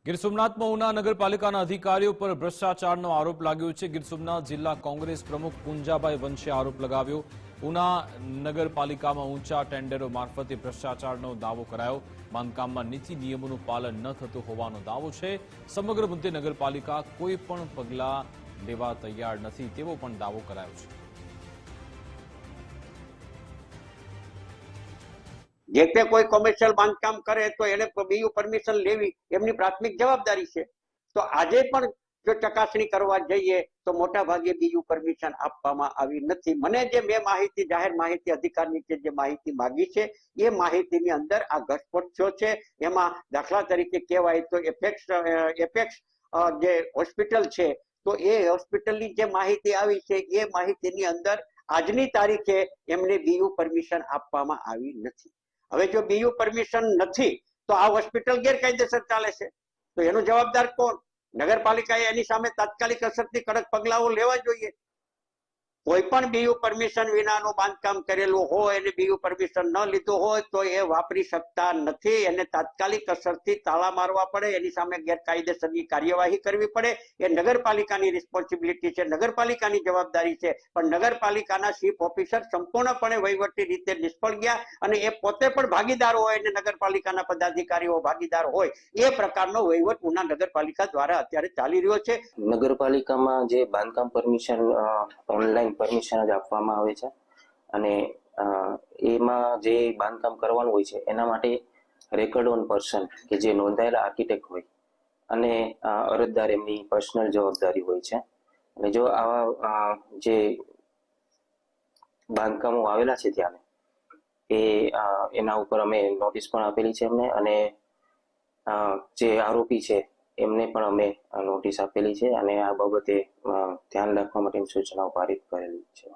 ગીર સોમનાથમાં ઉના નગરપાલિકાના અધિકારીઓ પર ભ્રષ્ટાચારનો આરોપ લાગ્યો છે। ગીર સોમનાથ જિલ્લા કોંગ્રેસ પ્રમુખ પુંજાભાઈ વંશે આરોપ લગાવ્યો। ઉના નગરપાલિકામાં ઊંચા ટેન્ડરો મારફતે ભ્રષ્ટાચારનો દાવો કરાયો। બાંધકામમાં નીતિ નિયમોનું પાલન ન થતું હોવાનો દાવો છે। સમગ્ર મુદ્દે નગરપાલિકા કોઈ પણ પગલાં લેવા તૈયાર નથી તેવો પણ દાવો કરાયો છે। જે તે કોઈ કોમર્શિયલ બાંધકામ કરે તો એને બીયુ પરમિશન લેવી એમની પ્રાથમિક જવાબદારી છે। તો આજે પણ જો ચકાસણી કરવા જઈએ તો મોટા ભાગે બીયુ પરમિશન આપવામાં આવી નથી। મને જે મેં માહિતી જાહેર માહિતી અધિકારની જે માહિતી માંગી છે એ માહિતીની અંદર આ ઘટસ્ફોટ થયો છે। એમાં દાખલા તરીકે કહેવાય તો એપેક્સ જે હોસ્પિટલ છે તો એ હોસ્પિટલની જે માહિતી આવી છે એ માહિતીની અંદર આજની તારીખે એમને બીયુ પરમિશન આપવામાં આવી નથી। હવે જો બીયુ પરમિશન નથી તો આ હોસ્પિટલ ગેરકાયદેસર ચાલે છે તો એનો જવાબદાર કોણ? નગરપાલિકાએ એની સામે તાત્કાલિક અસરથી કડક પગલાઓ લેવા જોઈએ। કોઈ પણ બીયુ પરમિશન વિનાનું બાંધકામ કરેલું હોય અને બીયુ પરમિશન ન લીધું હોય તો એ વાપરી શકતા નથી। એને તાત્કાલિક અસરથી તાળા મારવા પડે, એની સામે ગેરકાયદેસરની કાર્યવાહી કરવી પડે। એ નગરપાલિકાની રિસ્પોન્સિબિલિટી છે, નગરપાલિકાની જવાબદારી છે। પણ નગરપાલિકાના ચીફ ઓફિસર સંપૂર્ણપણે વહીવટી રીતે નિષ્ફળ ગયા અને એ પોતે પણ ભાગીદાર હોય અને નગરપાલિકાના પદાધિકારીઓ ભાગીદાર હોય એ પ્રકારનો વહીવટ ઉના નગરપાલિકા દ્વારા અત્યારે ચાલી રહ્યો છે। નગરપાલિકામાં જે બાંધકામ પરમિશન ઓનલાઈન પરમિશન જ આપવામાં આવે છે અને એમાં જે બાંધકામ કરવાનું હોય છે એના માટે રેકર્ડ ઓન પર્સન કે જે નોંધાયેલા આર્કિટેક્ટ હોય અને અરજદાર એમની પર્સનલ જવાબદારી હોય છે। અને જો આવા જે બાંધકામો આવેલા છે ત્યાં એના ઉપર અમે નોટિસ પણ આપેલી છે એમને અને જે આરોપી છે એમને પણ અમે નોટિસ આપેલી છે અને આ બાબતે ધ્યાન રાખવા માટેની સૂચનાઓ પારિત કરેલી છે।